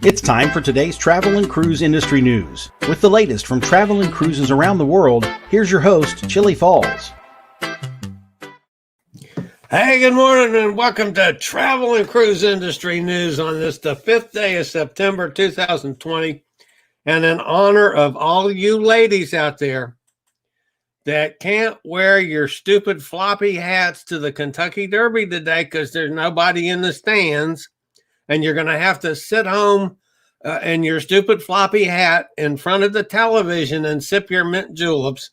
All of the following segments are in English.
It's time for today's travel and cruise industry news. With the latest from travel and cruises around the world, here's your host, Chillie Falls. Hey, good morning and welcome to Travel and Cruise Industry News on this, the 5th day of September 2020. And in honor of all you ladies out there that can't wear your stupid floppy hats to the Kentucky Derby today because there's nobody in the stands, and you're going to have to sit home in your stupid floppy hat in front of the television and sip your mint juleps.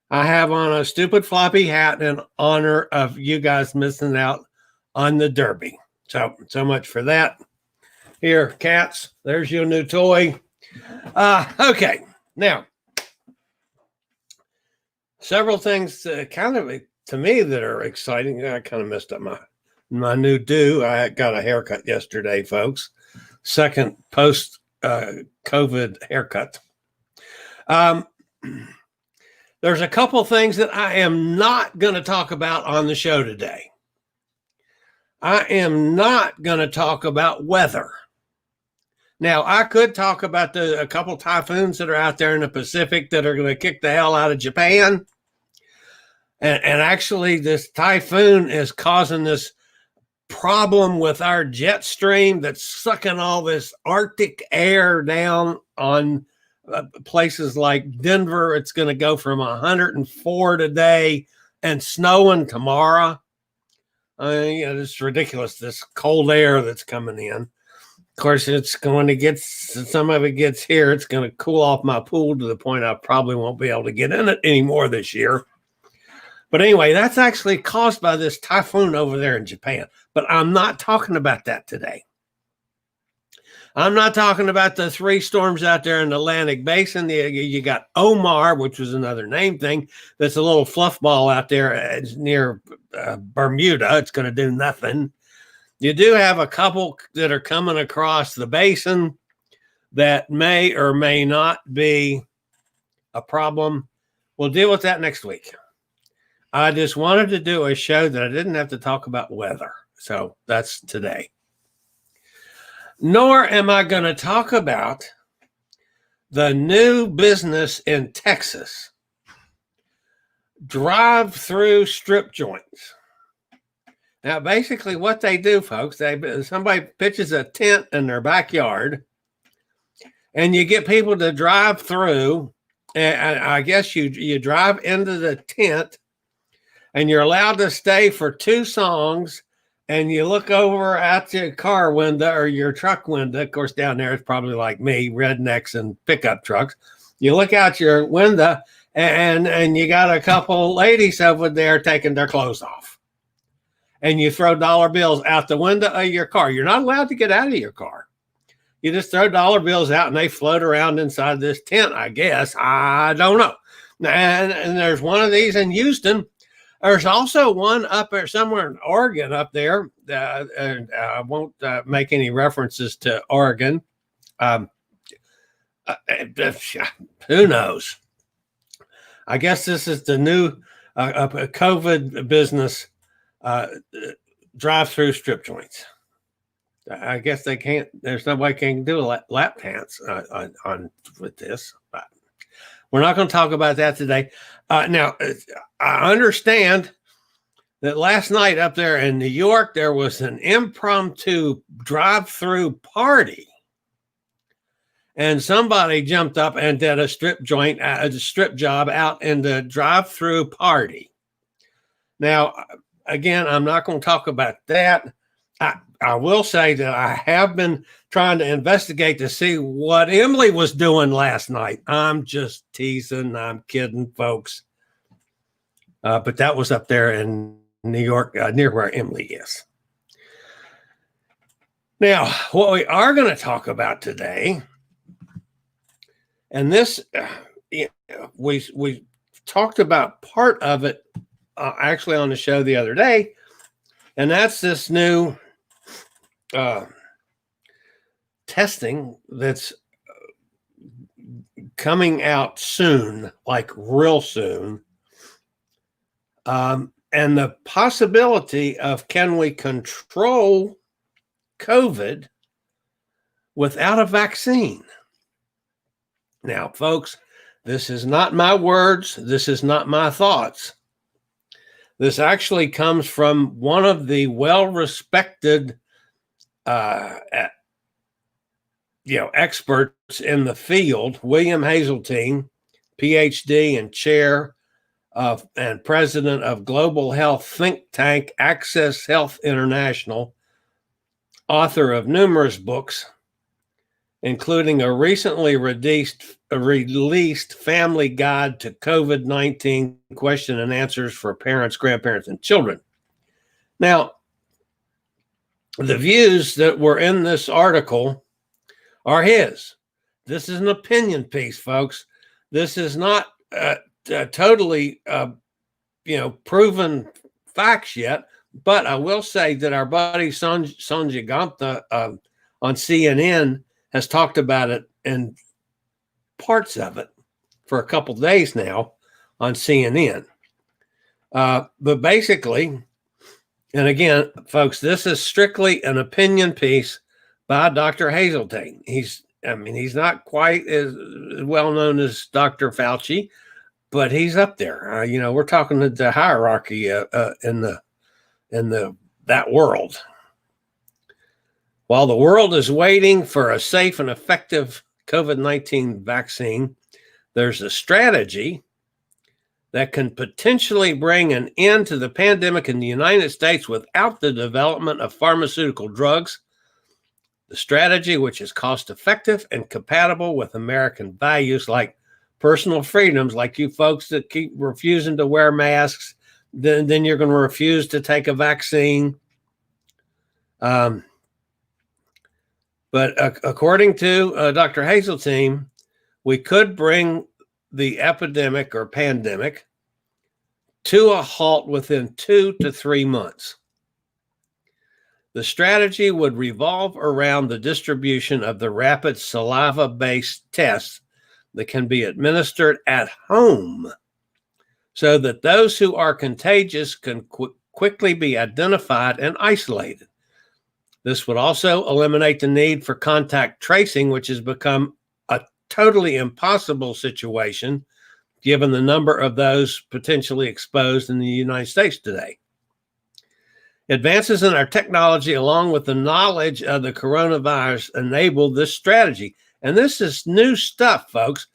I have on a stupid floppy hat in honor of you guys missing out on the Derby. So much for that. Here, cats, there's your new toy. Okay, now, several things to me that are exciting. I kind of messed up my new do. I got a haircut yesterday, folks. Second post COVID haircut. There's a couple things that I am not going to talk about on the show today. I am not going to talk about weather. Now, I could talk about a couple typhoons that are out there in the Pacific that are going to kick the hell out of Japan. And actually, this typhoon is causing this problem with our jet stream that's sucking all this Arctic air down on places like Denver. It's going to go from 104 today and snowing tomorrow. It's ridiculous, this cold air that's coming in. Of course, it's going to get, some of it gets here. It's going to cool off my pool to the point I probably won't be able to get in it anymore this year. But anyway, that's actually caused by this typhoon over there in Japan. But I'm not talking about that today. I'm not talking about the three storms out there in the Atlantic Basin. You got Omar, which was another name thing. That's a little fluff ball out there near Bermuda. It's going to do nothing. You do have a couple that are coming across the basin that may or may not be a problem. We'll deal with that next week. I just wanted to do a show that I didn't have to talk about weather. So that's today. Nor am I going to talk about the new business in Texas, drive-through strip joints. Now, basically what they do, folks, somebody pitches a tent in their backyard, and you get people to drive through, and I guess you drive into the tent, and you're allowed to stay for 2 songs, and you look over at your car window or your truck window. Of course, down there, it's probably like me, rednecks and pickup trucks. You look out your window, and you got a couple ladies over there taking their clothes off. And you throw dollar bills out the window of your car. You're not allowed to get out of your car. You just throw dollar bills out, and they float around inside this tent, I guess. I don't know. And there's one of these in Houston. There's also one up there somewhere in Oregon up there. And I won't make any references to Oregon. Who knows? I guess this is the new COVID business, drive-through strip joints. I guess they can't, there's no way they can do a lap dance on with this. But we're not going to talk about that today. Now, I understand that last night up there in New York, there was an impromptu drive-through party. And somebody jumped up and did a strip job out in the drive-through party. Now, again, I'm not going to talk about that. I will say that I have been trying to investigate to see what Emily was doing last night. I'm just teasing. I'm kidding, folks. But that was up there in New York, near where Emily is. Now, what we are going to talk about today, and this, we talked about part of it actually on the show the other day, and that's this new testing that's coming out soon, like real soon. And the possibility of, can we control COVID without a vaccine. Now, folks, this is not my words. This is not my thoughts. This actually comes from one of the well-respected experts in the field, William Haseltine, PhD and chair of and president of global health think tank Access Health International, author of numerous books, including a recently released family guide to COVID-19 question and answers for parents, grandparents, and children. Now, the views that were in this article are his. This is an opinion piece, folks. This is not totally, proven facts yet. But I will say that our buddy Sanjay Gupta on CNN has talked about it in parts of it for a couple days now on CNN. But basically, and again, folks, this is strictly an opinion piece by Dr. Haseltine. He's not quite as well known as Dr. Fauci, but he's up there. We're talking the hierarchy in that world. While the world is waiting for a safe and effective COVID-19 vaccine, there's a strategy that can potentially bring an end to the pandemic in the United States without the development of pharmaceutical drugs. The strategy, which is cost-effective and compatible with American values like personal freedoms, like you folks that keep refusing to wear masks, then you're going to refuse to take a vaccine. But according to Dr. Haseltine, we could bring the epidemic or pandemic to a halt within 2 to 3 months. The strategy would revolve around the distribution of the rapid saliva-based tests that can be administered at home so that those who are contagious can quickly be identified and isolated. This would also eliminate the need for contact tracing, which has become a totally impossible situation given the number of those potentially exposed in the United States today. Advances in our technology, along with the knowledge of the coronavirus, enable this strategy. And this is new stuff, folks.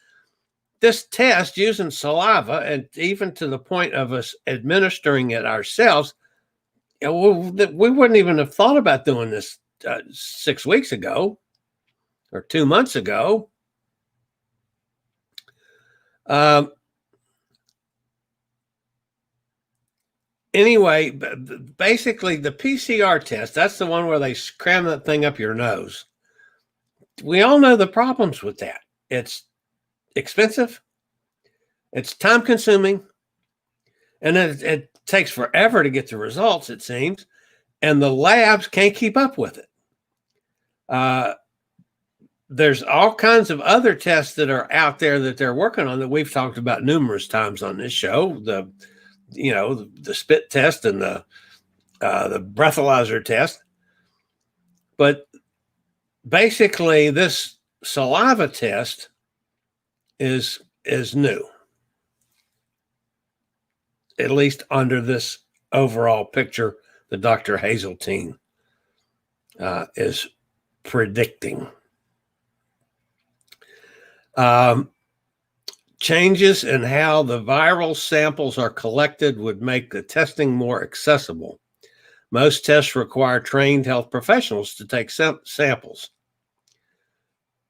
This test using saliva, and even to the point of us administering it ourselves, we wouldn't even have thought about doing this 6 weeks ago or 2 months ago. Anyway, basically the PCR test, that's the one where they cram that thing up your nose. We all know the problems with that. It's expensive, it's time consuming, and it takes forever to get the results, it seems, and the labs can't keep up with it. There's all kinds of other tests that are out there that they're working on that we've talked about numerous times on this show. The spit test and the breathalyzer test. But basically, this saliva test is new, at least under this overall picture that Dr. Haseltine is predicting. Changes in how the viral samples are collected would make the testing more accessible. Most tests require trained health professionals to take samples.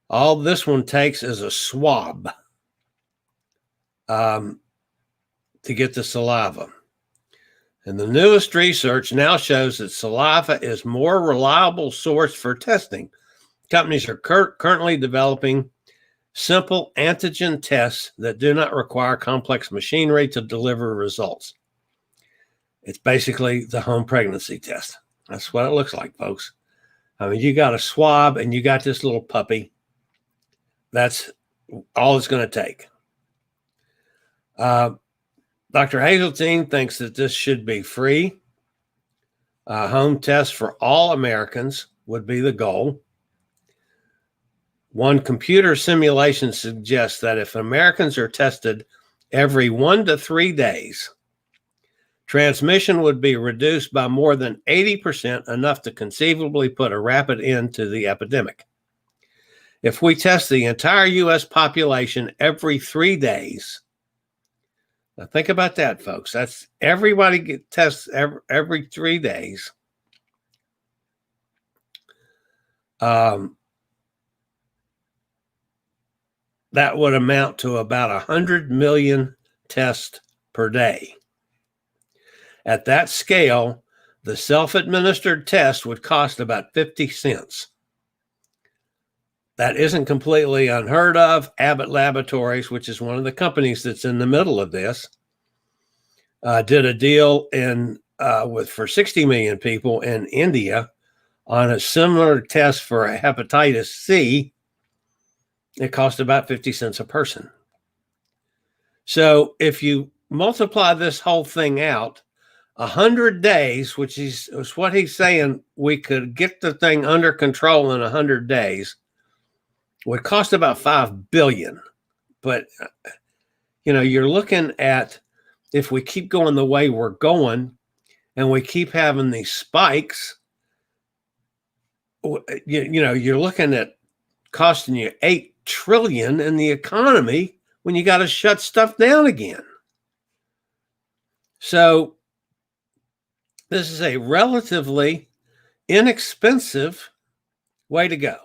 All this one takes is a swab to get the saliva. And the newest research now shows that saliva is more reliable source for testing. Companies are currently developing simple antigen tests that do not require complex machinery to deliver results. It's basically the home pregnancy test. That's what it looks like, folks. I mean, you got a swab and you got this little puppy. That's all it's going to take. Dr. Haseltine thinks that this should be free. Home tests for all Americans would be the goal. One computer simulation suggests that if Americans are tested every 1 to 3 days, transmission would be reduced by more than 80%, enough to conceivably put a rapid end to the epidemic. If we test the entire U.S. population every 3 days, now think about that, folks. That's everybody tests every 3 days. That would amount to about 100 million tests per day. At that scale, the self-administered test would cost about 50 cents. That isn't completely unheard of. Abbott Laboratories, which is one of the companies that's in the middle of this, did a deal for 60 million people in India on a similar test for hepatitis C. It cost about 50 cents a person. So if you multiply this whole thing out, 100 days, which is what he's saying, we could get the thing under control in 100 days, would cost about $5 billion. But, you're looking at, if we keep going the way we're going and we keep having these spikes, you're looking at costing you $8 trillion in the economy when you got to shut stuff down again. So this is a relatively inexpensive way to go.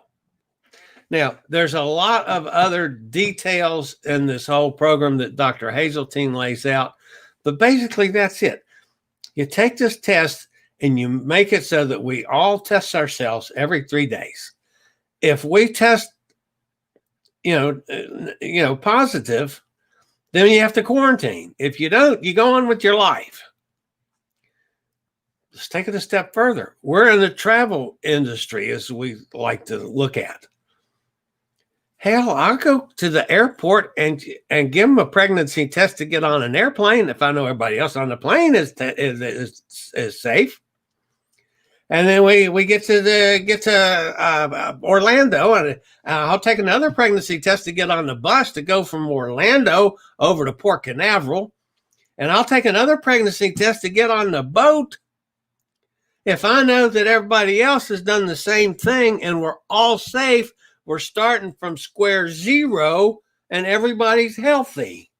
Now, there's a lot of other details in this whole program that Dr. Haseltine lays out, but basically that's it. You take this test and you make it so that we all test ourselves every 3 days. If we test, positive, then you have to quarantine. If you don't, you go on with your life. Let's take it a step further. We're in the travel industry, as we like to look at. Hell, I'll go to the airport and give them a pregnancy test to get on an airplane if I know everybody else on the plane is safe. And then we get to Orlando, and I'll take another pregnancy test to get on the bus to go from Orlando over to Port Canaveral, and I'll take another pregnancy test to get on the boat. If I know that everybody else has done the same thing and we're all safe, we're starting from square zero and everybody's healthy.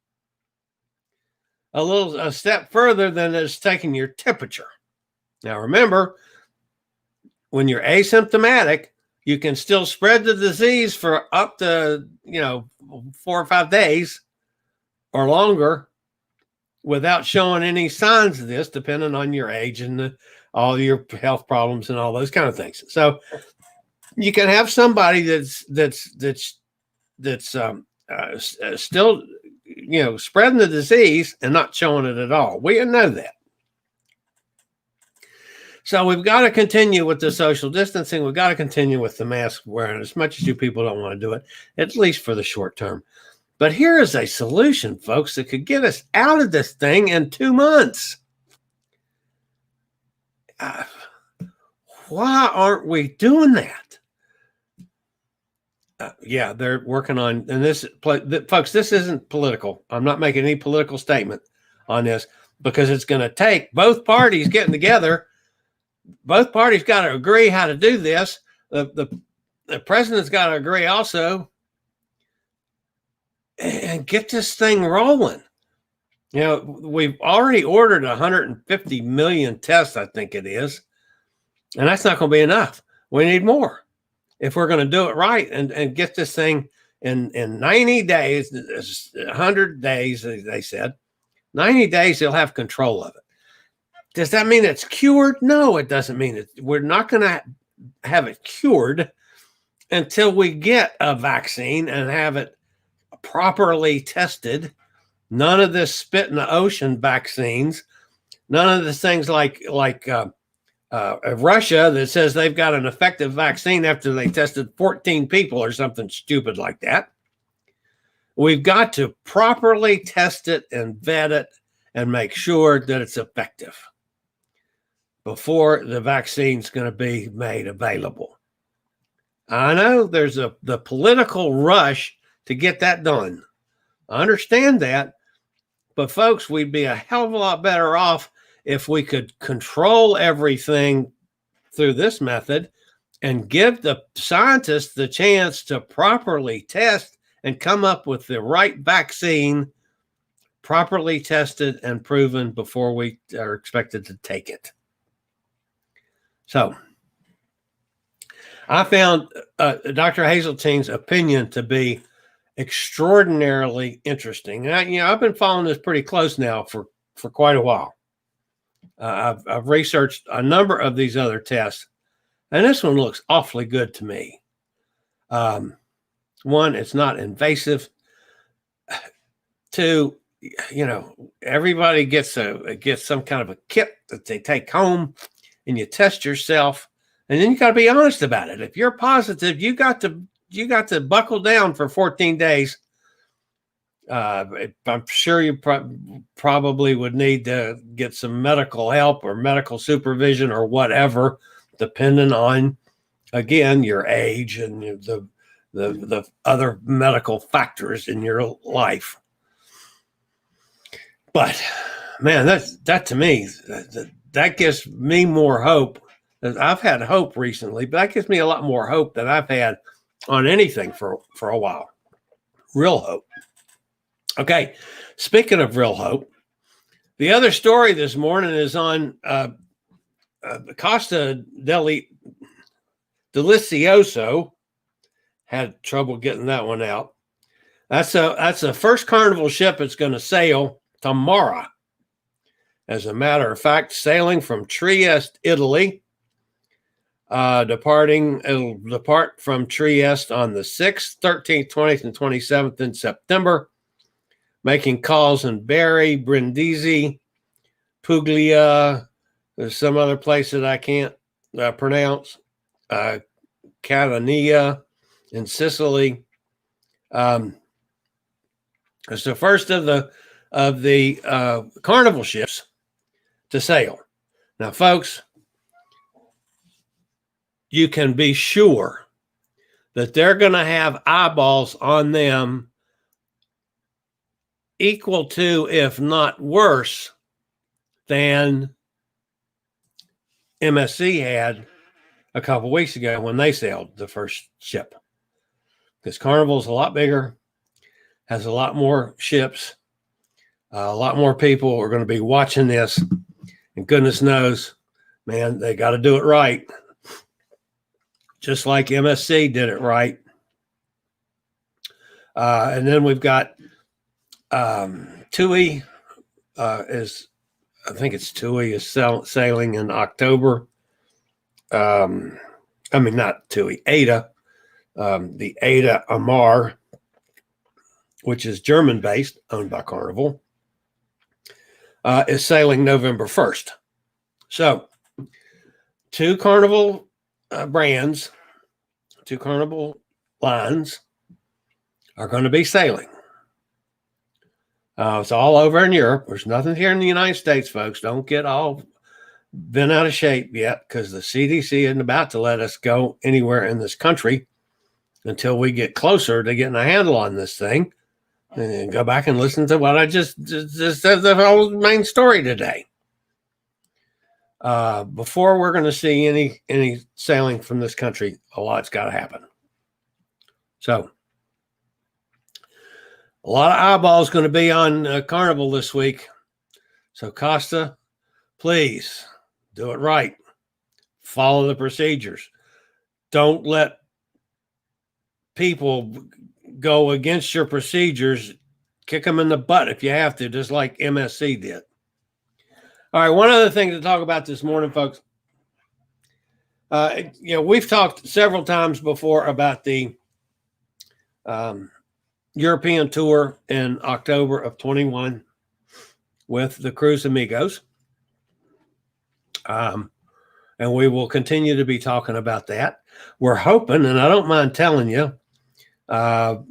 A step further than is taking your temperature. Now remember, when you're asymptomatic, you can still spread the disease for up to 4 or 5 days or longer without showing any signs of this, depending on your age and all your health problems and all those kind of things. So you can have somebody that's still spreading the disease and not showing it at all. We know that. So we've got to continue with the social distancing. We've got to continue with the mask wearing, as much as you people don't want to do it, at least for the short term. But here is a solution, folks, that could get us out of this thing in 2 months. Why aren't we doing that? Yeah, they're working on, and this, folks, this isn't political. I'm not making any political statement on this because it's going to take both parties getting together. Both parties got to agree how to do this. The president's got to agree also and get this thing rolling. We've already ordered 150 million tests, I think it is. And that's not going to be enough. We need more if we're going to do it right and get this thing in 90 days, 100 days, they said. 90 days, they'll have control of it. Does that mean it's cured? No, it doesn't mean it. We're not going to have it cured until we get a vaccine and have it properly tested. None of this spit in the ocean vaccines. None of the things like Russia that says they've got an effective vaccine after they tested 14 people or something stupid like that. We've got to properly test it and vet it and make sure that it's effective before the vaccine's going to be made available. I know there's the political rush to get that done. I understand that. But folks, we'd be a hell of a lot better off if we could control everything through this method and give the scientists the chance to properly test and come up with the right vaccine, properly tested and proven before we are expected to take it. So I found Dr. Haseltine's opinion to be extraordinarily interesting. And I've been following this pretty close now for quite a while. I've researched a number of these other tests, and this one looks awfully good to me. One, it's not invasive. Two, everybody gets some kind of a kit that they take home, and you test yourself, and then you got to be honest about it. If you're positive, you got to buckle down for 14 days. I'm sure you probably would need to get some medical help or medical supervision or whatever, depending on, again, your age and the other medical factors in your life. But man, that to me, that gives me more hope. I've had hope recently, but that gives me a lot more hope than I've had on anything for a while. Real hope. Okay, speaking of real hope, the other story this morning is on Costa Delicioso. Had trouble getting that one out. That's the first Carnival ship that's going to sail tomorrow. As a matter of fact, sailing from Trieste, Italy. It'll depart from Trieste on the 6th, 13th, 20th, and 27th in September, making calls in Bari, Brindisi, Puglia. There's some other place that I can't pronounce. Catania in Sicily. It's the first of the Carnival ships to sail. Now, folks, you can be sure that they're going to have eyeballs on them equal to, if not worse, than MSC had a couple weeks ago when they sailed the first ship. Because Carnival's a lot bigger, has a lot more ships, a lot more people are going to be watching this. And goodness knows, man, they got to do it right. Just like MSC did it right. And then we've got TUI TUI is sailing in October. Not TUI, Ada. The Ada Amar, which is German-based, owned by Carnival, is sailing November 1st. So, two Carnival brands, two Carnival lines are going to be sailing. It's all over in Europe. There's nothing here in the United States, folks. Don't get all bent out of shape yet, because the CDC isn't about to let us go anywhere in this country until we get closer to getting a handle on this thing. And go back and listen to what I just said, the whole main story today. Before we're going to see any sailing from this country, a lot's got to happen. So, a lot of eyeballs going to be on Carnival this week. So, Costa, please do it right. Follow the procedures. Don't let people go against your procedures. Kick them in the butt if you have to, just like MSC did. All right, one other thing to talk about this morning, folks. We've talked several times before about the European tour in October of 21 with the Cruise Amigos. And we will continue to be talking about that. We're hoping, and I don't mind telling you,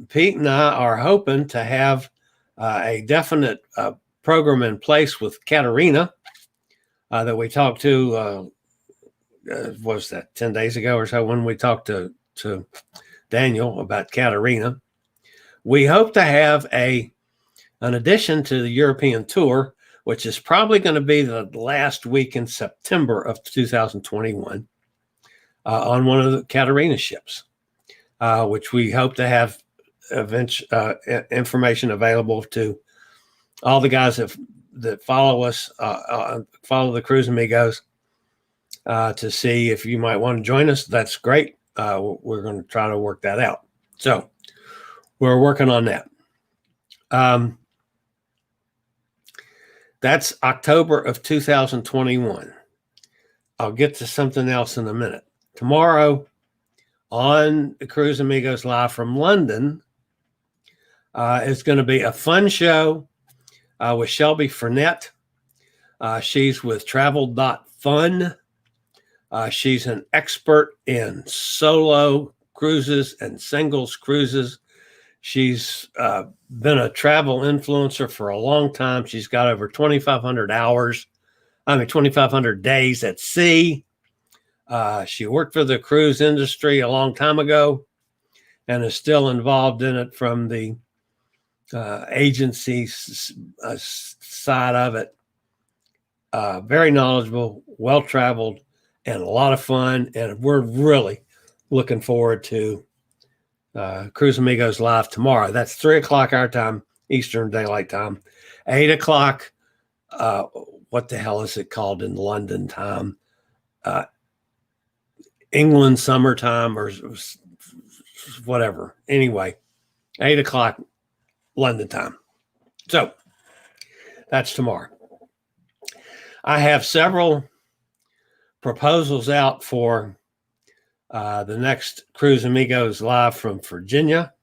Pete and I are hoping to have a definite program in place with Katerina that we talked to, was that 10 days ago or so, when we talked to to Daniel about Katerina. We hope to have an addition to the European tour, which is probably going to be the last week in September of 2021 on one of the Katerina ships, which we hope to have information available to all the guys that follow us, follow the Cruise Amigos, to see if you might want to join us. That's great. We're going to try to work that out. So we're working on that. That's October of 2021. I'll get to something else in a minute. Tomorrow on the Cruise Amigos Live from London, it's going to be a fun show with Shelby Furnett. She's with travel.fun. She's an expert in solo cruises and singles cruises. She's been a travel influencer for a long time. She's got over 2,500 days at sea. She worked for the cruise industry a long time ago and is still involved in it from the agency side of it. Very knowledgeable, well-traveled, and a lot of fun. And we're really looking forward to Cruise Amigos Live tomorrow. That's 3:00 our time, Eastern Daylight Time. 8:00, what the hell is it called in London time? England summertime or whatever. Anyway, 8:00 London time. So that's tomorrow. I have several proposals out for the next Cruise Amigos Live from Virginia.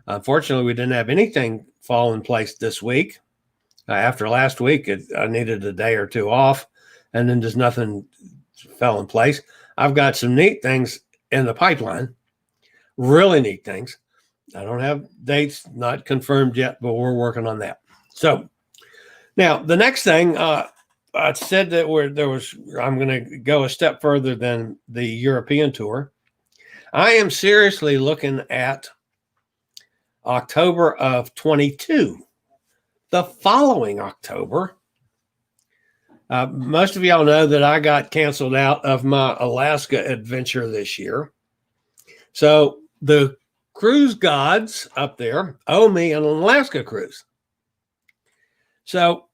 Unfortunately, we didn't have anything fall in place this week. After last week, I needed a day or two off, and then just nothing fell in place. I've got some neat things in the pipeline, really neat things. I don't have dates, not confirmed yet, but we're working on that. So now the next thing, I said that I'm going to go a step further than the European tour. I am seriously looking at October of 22, the following October. Most of y'all know that I got canceled out of my Alaska adventure this year. So the cruise gods up there owe me an Alaska cruise. So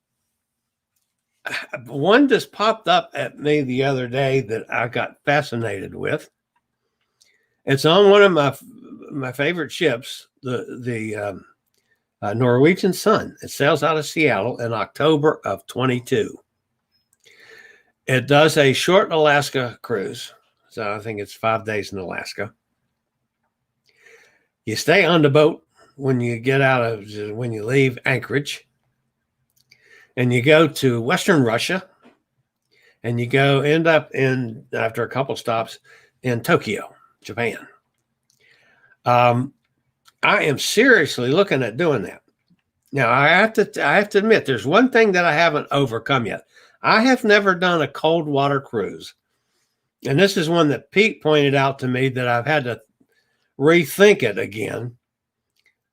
one just popped up at me the other day that I got fascinated with. It's on one of my favorite ships, the Norwegian Sun. It sails out of Seattle in October of 22. It does a short Alaska cruise. So I think it's 5 days in Alaska. You stay on the boat when you leave Anchorage. And you go to Western Russia, and you end up after a couple stops in Tokyo, Japan. I am seriously looking at doing that. Now, I have to admit, there's one thing that I haven't overcome yet. I have never done a cold water cruise. And this is one that Pete pointed out to me that I've had to rethink it again.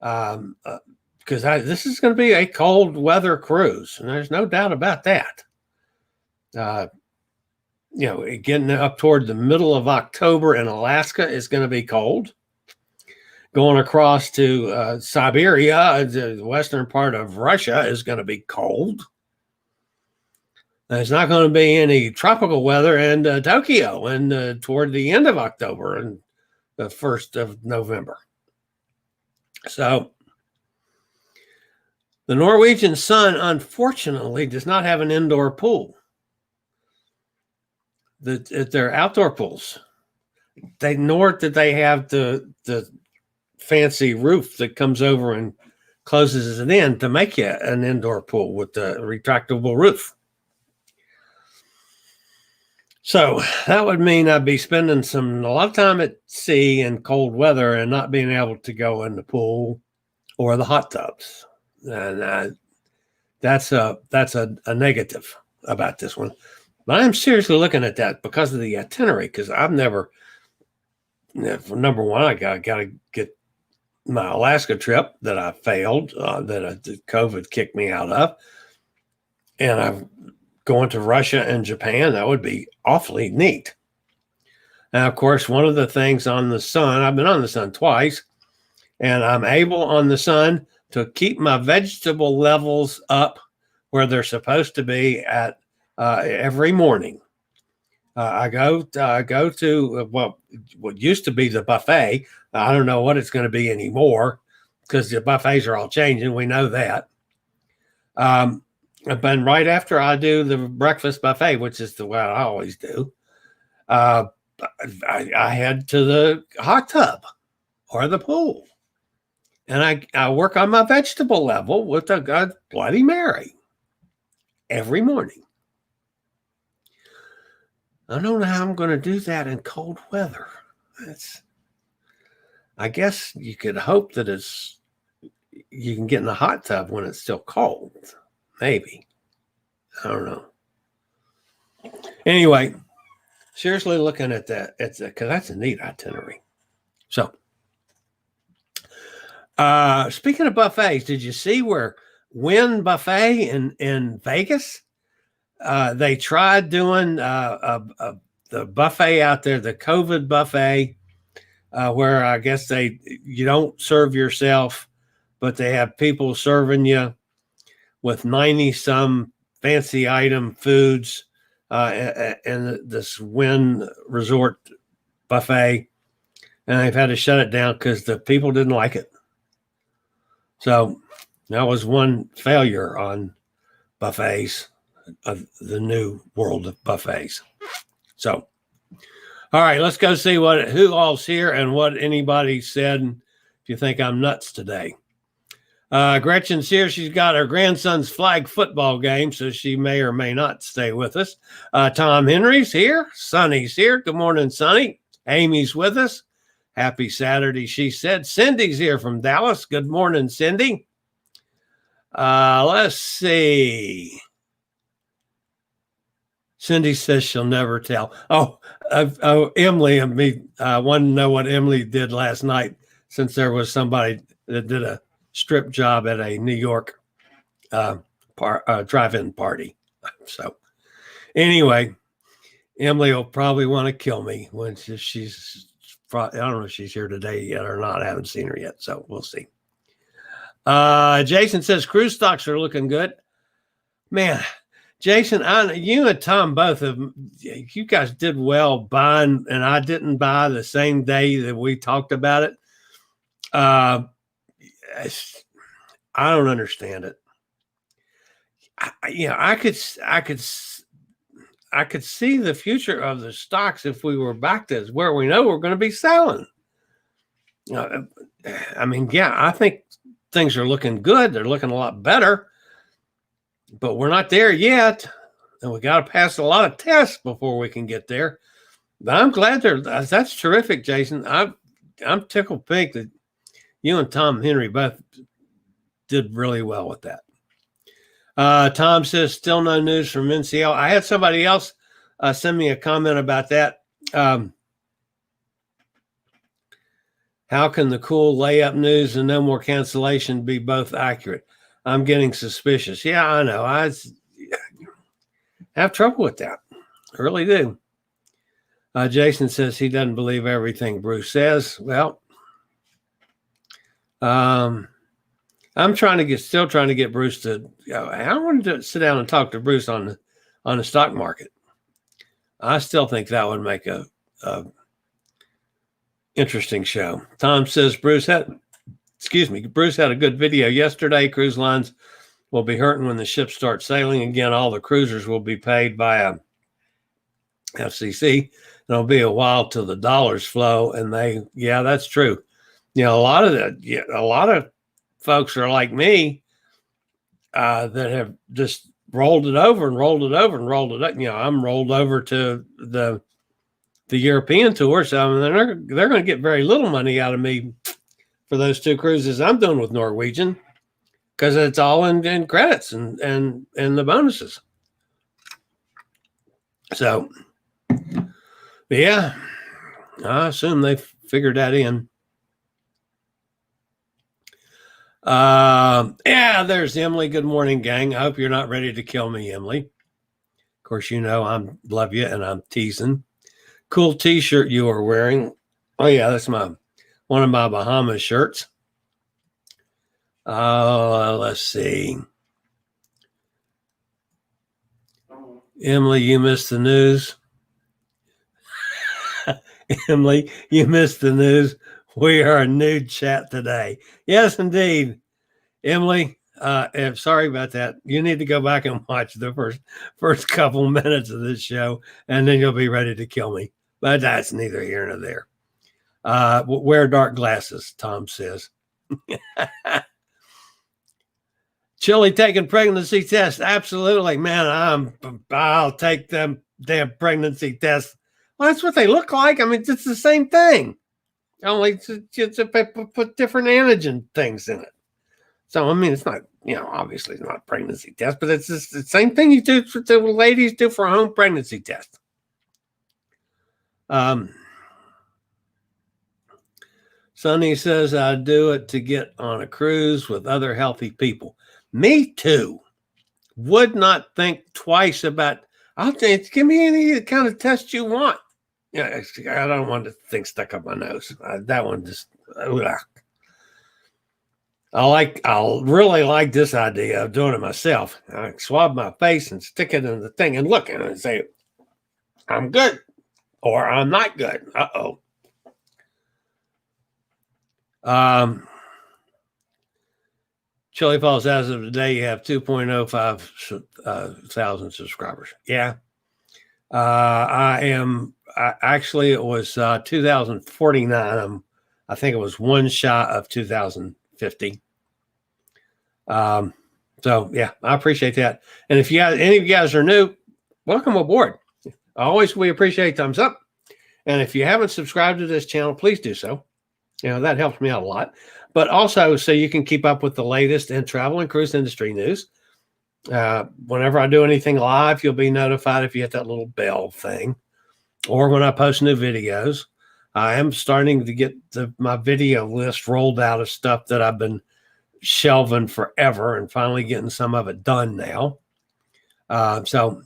Because this is going to be a cold weather cruise, and there's no doubt about that. Getting up toward the middle of October in Alaska is going to be cold. Going across to Siberia, the western part of Russia, is going to be cold. There's not going to be any tropical weather in Tokyo and toward the end of October and the 1st of November. So the Norwegian Sun, unfortunately, does not have an indoor pool. They're outdoor pools. Nor did they have the fancy roof that comes over and closes it in to make you an indoor pool with the retractable roof. So that would mean I'd be spending a lot of time at sea in cold weather and not being able to go in the pool or the hot tubs. And that's a negative about this one. But I'm seriously looking at that because of the itinerary, because I've never number one, I got to get my Alaska trip that I failed, that COVID kicked me out of. And I'm going to Russia and Japan. That would be awfully neat. Now, of course, one of the things on the sun, I've been on the sun twice, and I'm able on the sun to keep my vegetable levels up where they're supposed to be at every morning. I go to what used to be the buffet. I don't know what it's going to be anymore because the buffets are all changing. We know that. But right after I do the breakfast buffet, which is the way I always do, I head to the hot tub or the pool. And I work on my vegetable level with a Bloody Mary every morning. I don't know how I'm going to do that in cold weather. I guess you could hope that you can get in the hot tub when it's still cold. Maybe. I don't know. Anyway, seriously looking at that, because that's a neat itinerary. So, speaking of buffets, did you see where Wynn Buffet in Vegas? They tried doing the buffet out there, the COVID buffet, where I guess you don't serve yourself, but they have people serving you with 90 some fancy item foods and this Wynn Resort buffet, and they've had to shut it down because the people didn't like it. So that was one failure on buffets of the new world of buffets. So, all right, let's go see who all's here and what anybody said. If you think I'm nuts today. Gretchen's here. She's got her grandson's flag football game, so she may or may not stay with us. Tom Henry's here. Sonny's here. Good morning, Sonny. Amy's with us. Happy Saturday, she said. Cindy's here from Dallas. Good morning, Cindy. Let's see. Cindy says she'll never tell. Emily and me want to know what Emily did last night, since there was somebody that did a strip job at a New York drive-in party. So anyway, Emily will probably want to kill me when she's I don't know if she's here today yet or not. I haven't seen her yet, so we'll see. Jason says cruise stocks are looking good. Man, Jason, you and Tom both you guys did well buying, and I didn't buy the same day that we talked about it. I don't understand it. I could see the future of the stocks if we were back to where we know we're going to be selling. I think things are looking good. They're looking a lot better, but we're not there yet. And we got to pass a lot of tests before we can get there. But I'm glad that's terrific, Jason. I'm tickled pink that you and Tom Henry both did really well with that. Tom says, still no news from NCL. I had somebody else send me a comment about that. How can the cool layup news and no more cancellation be both accurate? I'm getting suspicious. Yeah, I know. I have trouble with that. I really do. Jason says he doesn't believe everything Bruce says. Well, I'm still trying to get Bruce to. I wanted to sit down and talk to Bruce on the stock market. I still think that would make a interesting show. Tom says Bruce had a good video yesterday. Cruise lines will be hurting when the ships start sailing again. All the cruisers will be paid by a FCC. It'll be a while till the dollars flow, and that's true. A lot of folks are like me that have just rolled it over and rolled it over and rolled it up. I'm rolled over to the European tour, so they're going to get very little money out of me for those two cruises I'm doing with Norwegian, because it's all in credits and the bonuses. So, yeah, I assume they figured that in. There's Emily. Good morning, gang. I hope you're not ready to kill me, Emily. Of course, you know I love you and I'm teasing. Cool t-shirt you are wearing. Oh yeah, that's one of my Bahamas shirts. Let's see. Emily, you missed the news. Emily, you missed the news. We are a nude chat today. Yes, indeed. Emily, sorry about that. You need to go back and watch the first couple minutes of this show, and then you'll be ready to kill me. But that's neither here nor there. Wear dark glasses, Tom says. Chillie taking pregnancy tests. Absolutely, man. I'll take them damn pregnancy tests. Well, that's what they look like. I mean, it's the same thing. Only it's put different antigen things in it. So, I mean, it's not, obviously it's not a pregnancy test, but it's just the same thing you do the ladies do for a home pregnancy test. Sonny says, I do it to get on a cruise with other healthy people. Me too. Would not think twice about, I'll think, give me any kind of test you want. Yeah, I don't want the thing stuck up my nose. That one just, I'll really like this idea of doing it myself. I swab my face and stick it in the thing and look at it and say, I'm good or I'm not good. Uh-oh. Chillie Falls, as of today, you have 2.05 thousand subscribers. Yeah. Actually, it was 2,049. I think it was one shot of 2,050. So yeah, I appreciate that. And if any of you guys are new, welcome aboard. We appreciate thumbs up. And if you haven't subscribed to this channel, please do so. That helps me out a lot. But also so you can keep up with the latest in travel and cruise industry news. Whenever I do anything live, you'll be notified if you hit that little bell thing. Or when I post new videos. I am starting to get my video list rolled out of stuff that I've been shelving forever and finally getting some of it done now. So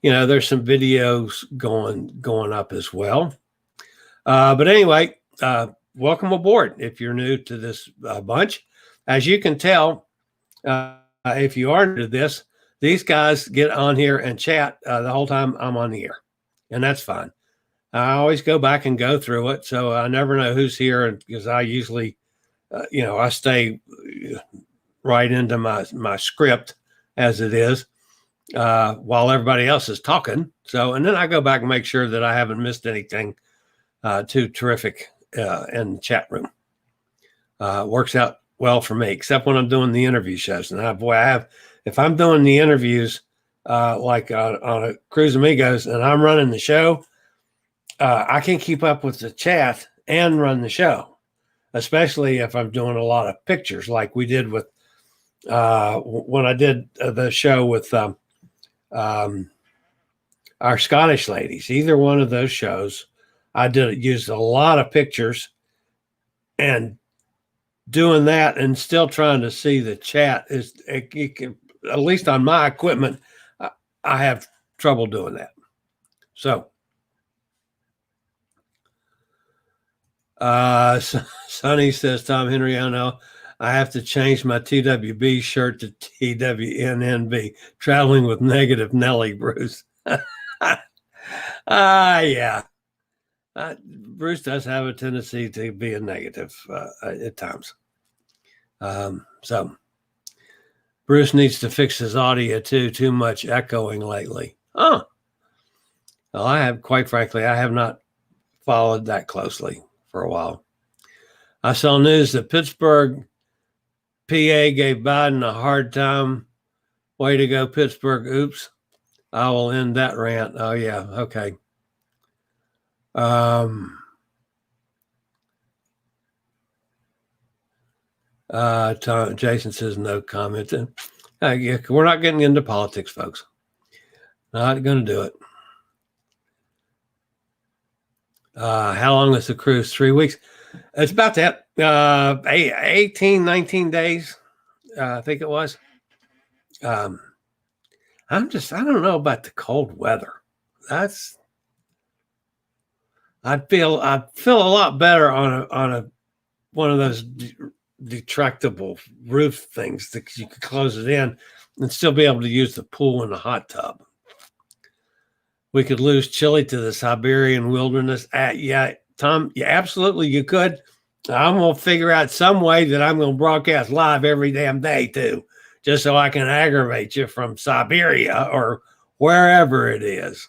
there's some videos going up as well. But anyway, welcome aboard if you're new to this bunch. As you can tell, if you are new to this, these guys get on here and chat the whole time I'm on the air, and that's fine. I always go back and go through it, so I never know who's here because I usually, I stay right into my script as it is while everybody else is talking. So, and then I go back and make sure that I haven't missed anything too terrific in the chat room. Works out well for me, except when I'm doing the interview shows. And if I'm doing the interviews like on a Cruise Amigos and I'm running the show, I can keep up with the chat and run the show, especially if I'm doing a lot of pictures like we did with when I did the show with our Scottish ladies. Either one of those shows, I used a lot of pictures, and doing that and still trying to see the chat at least on my equipment, I have trouble doing that. So, Sonny says, Tom Henry, I know I have to change my TWB shirt to TWNNB, traveling with negative Nelly, Bruce. Yeah. Bruce does have a tendency to be a negative at times. So Bruce needs to fix his audio too much echoing lately. Well, quite frankly, I have not followed that closely for a while. I saw news that Pittsburgh, PA gave Biden a hard time. Way to go, Pittsburgh. Oops. I will end that rant. Oh yeah. Okay. Jason says no comment. We're not getting into politics, folks. Not going to do it. How long is the cruise? 3 weeks. It's about that. 18, 19 days. I think it was. I don't know about the cold weather. I'd feel a lot better on a one of those retractable roof things that you could close it in and still be able to use the pool and the hot tub. We could lose Chillie to the Siberian wilderness. Yeah, Tom, yeah, absolutely you could. I'm going to figure out some way that I'm going to broadcast live every damn day too, just so I can aggravate you from Siberia or wherever it is.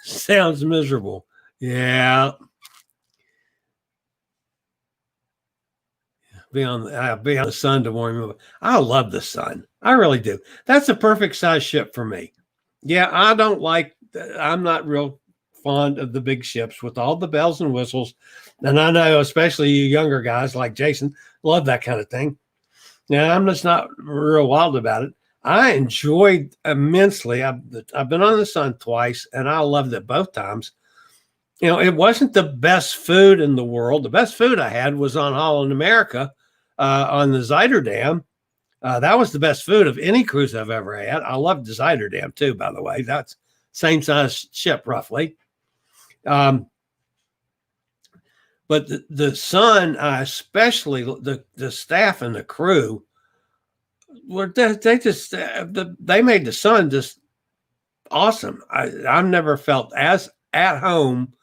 Sounds miserable. Yeah. Be on the sun to warm me up. I love the sun. I really do. That's a perfect size ship for me. Yeah, I'm not real fond of the big ships with all the bells and whistles. And I know, especially you younger guys like Jason, love that kind of thing. Now, I'm just not real wild about it. I enjoyed immensely. I've been on the sun twice, and I loved it both times. It wasn't the best food in the world. The best food I had was on Holland America on the Zuiderdam. That was the best food of any cruise I've ever had. I loved the Zuiderdam too, by the way. That's same size ship roughly. But the sun, especially the staff and the crew, they made the sun just awesome. I've never felt as at home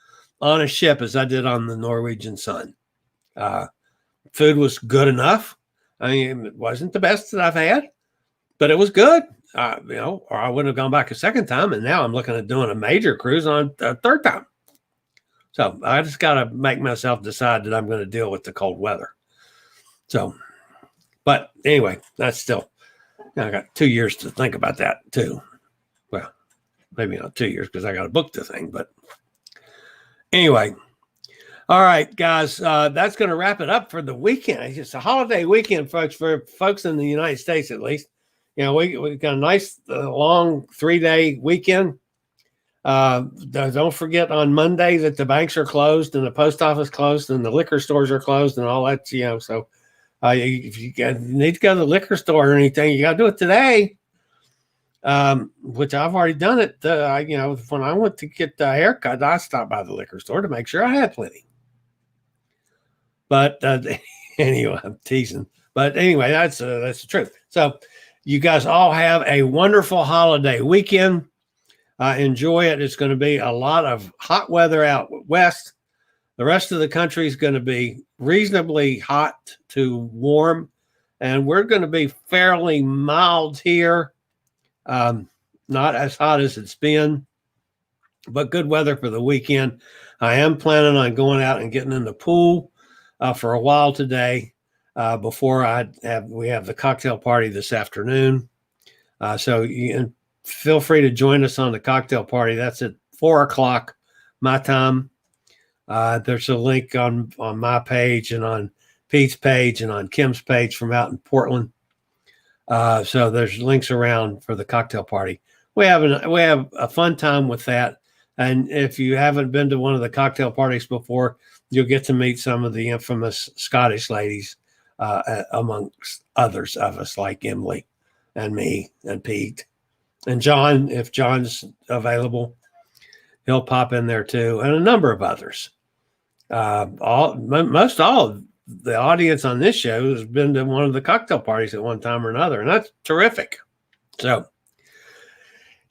on a ship as I did on the Norwegian Sun. Food was good enough. I mean, it wasn't the best that I've had, but it was good. Or I wouldn't have gone back a second time. And now I'm looking at doing a major cruise on a third time. So I just got to make myself decide that I'm going to deal with the cold weather. So, but anyway, that's still, I got 2 years to think about that too. Well, maybe not 2 years because I got to book the thing, but anyway. All right, guys, that's going to wrap it up for the weekend. It's just a holiday weekend, folks, for folks in the United States, at least. We got a nice long 3-day weekend. Don't forget on Monday that the banks are closed and the post office closed and the liquor stores are closed and all that, so if you need to go to the liquor store or anything, you got to do it today, which I've already done it. When I went to get the haircut, I stopped by the liquor store to make sure I had plenty. But anyway, I'm teasing. But anyway, that's the truth. So you guys all have a wonderful holiday weekend. Enjoy it. It's going to be a lot of hot weather out west. The rest of the country is going to be reasonably hot to warm. And we're going to be fairly mild here. Not as hot as it's been, but good weather for the weekend. I am planning on going out and getting in the pool for a while today before we have the cocktail party this afternoon. So you feel free to join us on the cocktail party. That's at 4:00 my time. There's a link on my page and on Pete's page and on Kim's page from out in Portland. So there's links around for the cocktail party. We have a fun time with that. And if you haven't been to one of the cocktail parties before, you'll get to meet some of the infamous Scottish ladies, amongst others of us like Emily and me and Pete and John. If John's available, he'll pop in there too, and a number of others. Most all of the audience on this show has been to one of the cocktail parties at one time or another, and that's terrific. So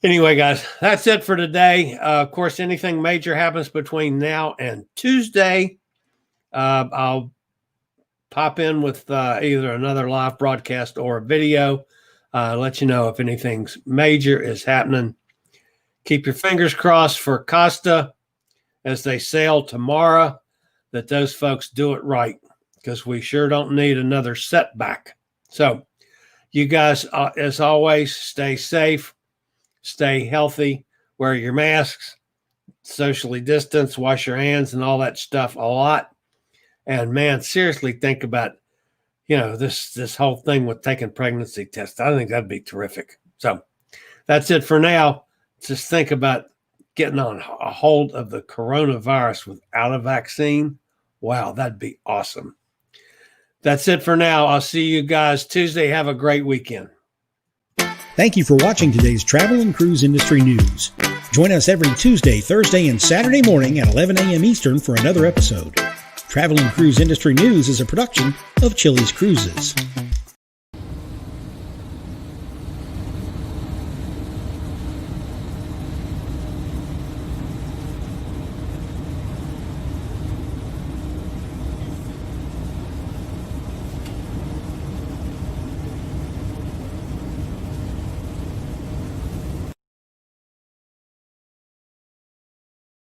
anyway, guys, that's it for today. Of course, anything major happens between now and Tuesday, I'll pop in with either another live broadcast or a video, let you know if anything major is happening. Keep your fingers crossed for Costa as they sail tomorrow, that those folks do it right, because we sure don't need another setback. So you guys, as always, stay safe, stay healthy, wear your masks, socially distance, wash your hands and all that stuff a lot. And man, seriously think about, this whole thing with taking pregnancy tests. I think that'd be terrific. So that's it for now. Just think about getting on a hold of the coronavirus without a vaccine. Wow, that'd be awesome. That's it for now. I'll see you guys Tuesday. Have a great weekend. Thank you for watching today's travel and cruise industry news. Join us every Tuesday, Thursday, and Saturday morning at 11 a.m. Eastern for another episode. Travel and Cruise Industry News is a production of Chillie's Cruises.